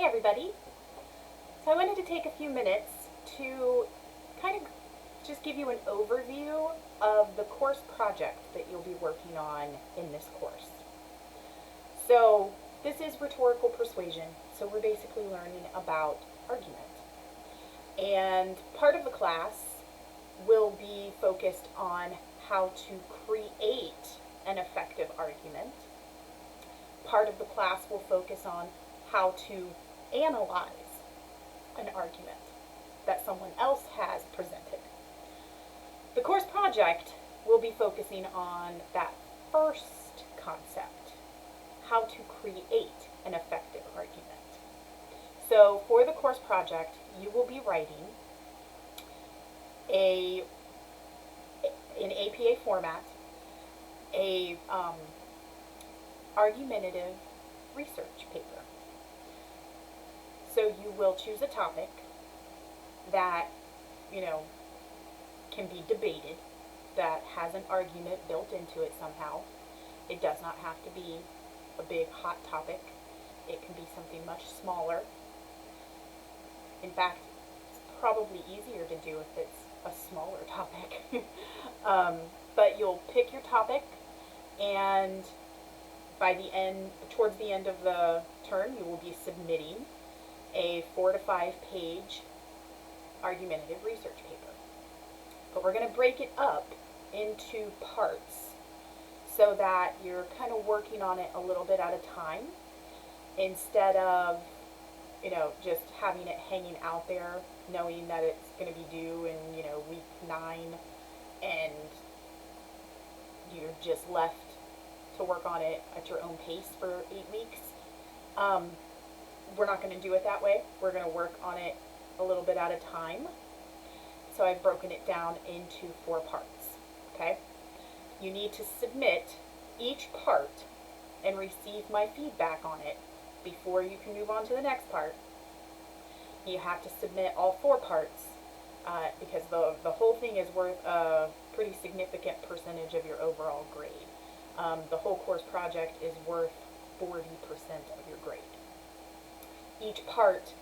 Hey everybody! So I wanted to take a few minutes to kind of just give you an overview of the course project that you'll be working on in this course. So this is rhetorical persuasion, so we're basically learning about argument. And part of the class will be focused on how to create an effective argument. Part of the class will focus on how to analyze an argument that someone else has presented. The course project will be focusing on that first concept, how to create an effective argument. So for the course project, you will be writing in APA format a argumentative research paper. So you will choose a topic that, can be debated, that has an argument built into it somehow. It does not have to be a big hot topic. It can be something much smaller. In fact, it's probably easier to do if it's a smaller topic. But you'll pick your topic, and towards the end of the term, you will be submitting a 4 to 5 page argumentative research paper. But we're going to break it up into parts so that you're kind of working on it a little bit at a time instead of, just having it hanging out there, knowing that it's going to be due in, week 9, and you're just left to work on it at your own pace for 8 weeks. We're not going to do it that way. We're going to work on it a little bit at a time. So I've broken it down into 4 parts, okay? You need to submit each part and receive my feedback on it before you can move on to the next part. You have to submit all 4 parts because the whole thing is worth a pretty significant percentage of your overall grade. The whole course project is worth 40% of your grade. Each part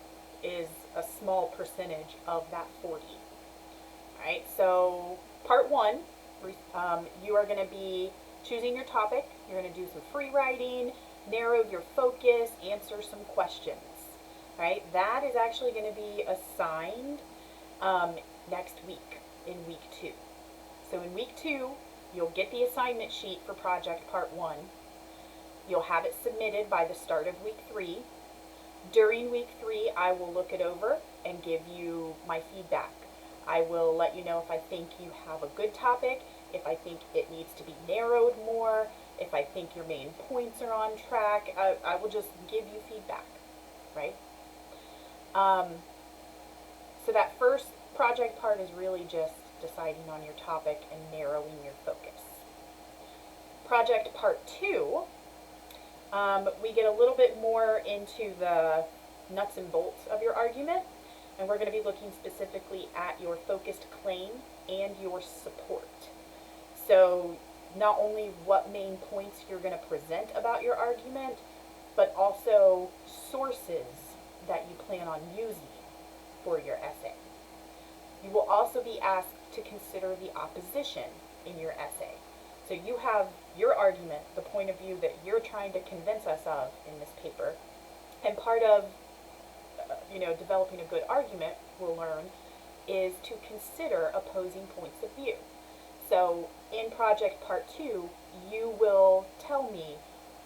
is a small percentage of that 40. Alright, so part 1, you are going to be choosing your topic. You're going to do some free writing, narrow your focus, answer some questions. Alright, that is actually going to be assigned next week, in week 2. So in week 2, you'll get the assignment sheet for project part 1. You'll have it submitted by the start of week 3. During week 3, I will look it over and give you my feedback. I will let you know if I think you have a good topic, if I think it needs to be narrowed more, if I think your main points are on track. I will just give you feedback, right? So that first project part is really just deciding on your topic and narrowing your focus. Project part 2, we get a little bit more into the nuts and bolts of your argument, and we're going to be looking specifically at your focused claim and your support. So not only what main points you're going to present about your argument, but also sources that you plan on using for your essay. You will also be asked to consider the opposition in your essay. So you have your argument, the point of view that you're trying to convince us of in this paper, and part of developing a good argument, we'll learn, is to consider opposing points of view. So in project part 2, you will tell me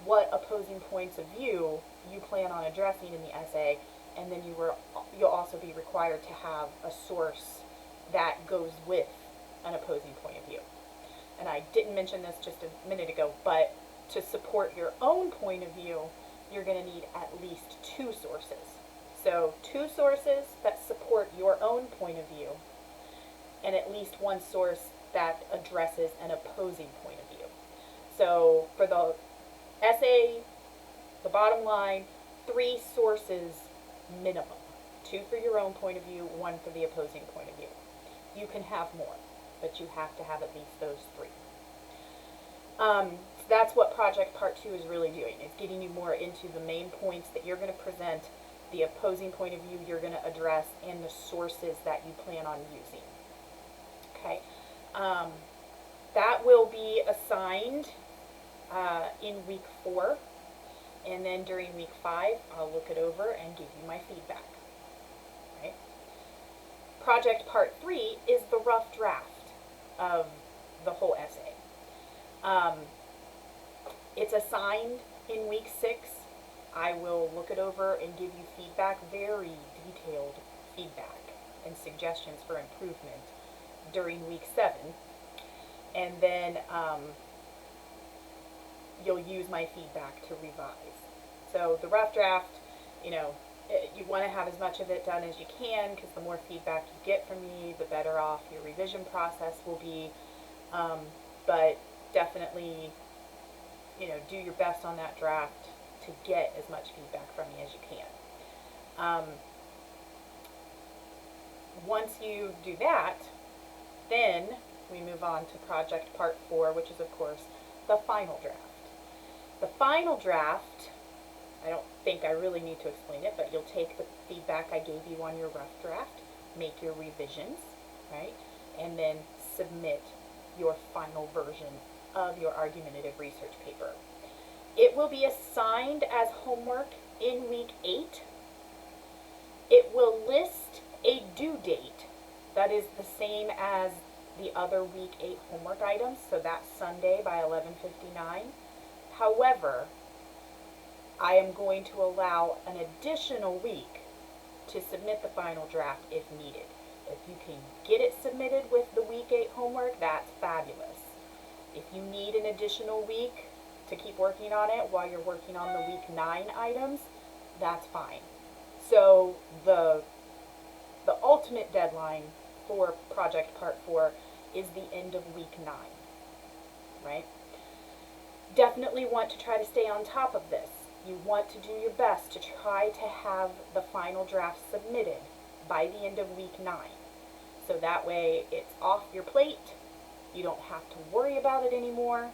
what opposing points of view you plan on addressing in the essay, and then you'll also be required to have a source that goes with an opposing point of view. And I didn't mention this just a minute ago, but to support your own point of view, you're going to need at least 2 sources. So 2 sources that support your own point of view, and at least 1 source that addresses an opposing point of view. So for the essay, the bottom line, 3 sources minimum. 2 for your own point of view, 1 for the opposing point of view. You can have more, but you have to have at least those 3. So that's what project part 2 is really doing. It's getting you more into the main points that you're going to present the opposing point of view you're going to address, and the sources that you plan on using. Okay, that will be assigned in week 4, and then during week 5 I'll look it over and give you my feedback. Okay. Project part 3 is the rough draft of the whole essay. It's assigned in week 6. I will look it over and give you feedback, very detailed feedback and suggestions for improvement during week 7. And then you'll use my feedback to revise. So the rough draft, you want to have as much of it done as you can, because the more feedback you get from me, the better off your revision process will be. But definitely, do your best on that draft to get as much feedback from me as you can. Once you do that, then we move on to project part 4, which is, of course, the final draft. The final draft, I don't think I really need to explain it, but you'll take the feedback I gave you on your rough draft, make your revisions, right, and then submit your final version of your argumentative research paper. It will be assigned as homework in week 8. It will list a due date that is the same as the other week 8 homework items, so that's Sunday by 11:59. However, I am going to allow an additional week to submit the final draft if needed. If you can get it submitted with the week 8 homework, that's fabulous. If you need an additional week to keep working on it while you're working on the week 9 items, that's fine. So the ultimate deadline for project part 4 is the end of week 9, right? Definitely want to try to stay on top of this. You want to do your best to try to have the final draft submitted by the end of week 9. So that way it's off your plate, you don't have to worry about it anymore,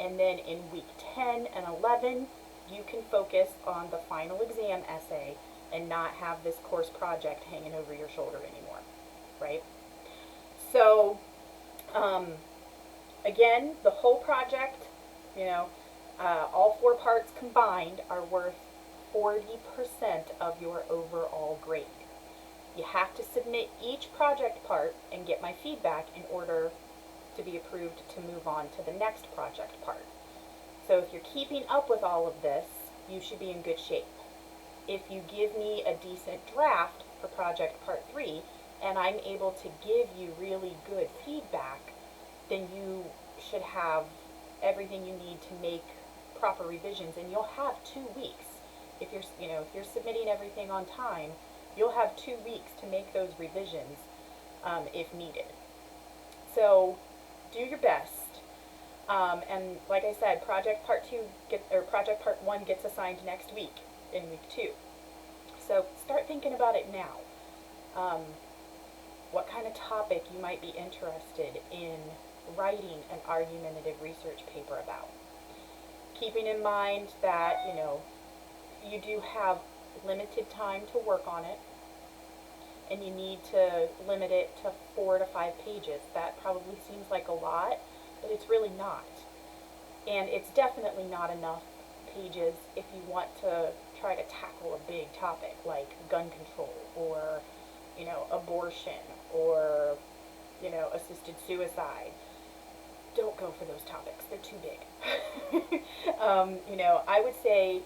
and then in week 10 and 11 you can focus on the final exam essay and not have this course project hanging over your shoulder anymore, right? So again, the whole project, all 4 parts combined are worth 40% of your overall grade. You have to submit each project part and get my feedback in order to be approved to move on to the next project part. So if you're keeping up with all of this, you should be in good shape. If you give me a decent draft for project part 3 and I'm able to give you really good feedback, then you should have everything you need to make proper revisions, and you'll have 2 weeks. If you're submitting everything on time, you'll have 2 weeks to make those revisions if needed. So do your best. And like I said, project part 1 gets assigned next week in week 2. So start thinking about it now. What kind of topic you might be interested in writing an argumentative research paper about. Keeping in mind that, you do have limited time to work on it, and you need to limit it to 4 to 5 pages. That probably seems like a lot, but it's really not. And it's definitely not enough pages if you want to try to tackle a big topic like gun control or, abortion or, assisted suicide. Don't go for those topics. They're too big. I would say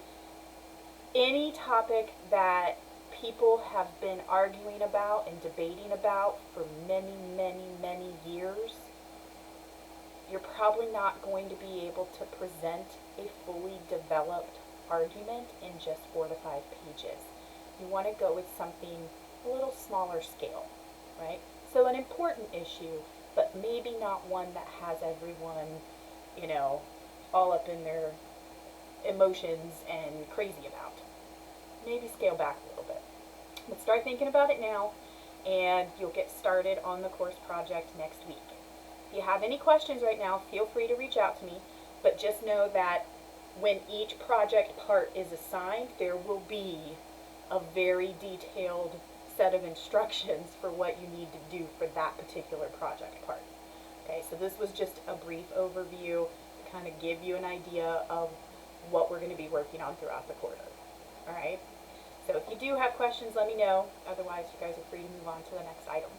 any topic that people have been arguing about and debating about for many, many, many years, you're probably not going to be able to present a fully developed argument in just 4 to 5 pages. You want to go with something a little smaller scale, right? So an important issue, but maybe not one that has everyone, all up in their emotions and crazy about. Maybe scale back a little bit. But start thinking about it now, and you'll get started on the course project next week. If you have any questions right now, feel free to reach out to me, but just know that when each project part is assigned, there will be a very detailed set of instructions for what you need to do for that particular project part. Okay, so this was just a brief overview to kind of give you an idea of what we're going to be working on throughout the quarter. All right, so if you do have questions, let me know. Otherwise, you guys are free to move on to the next item.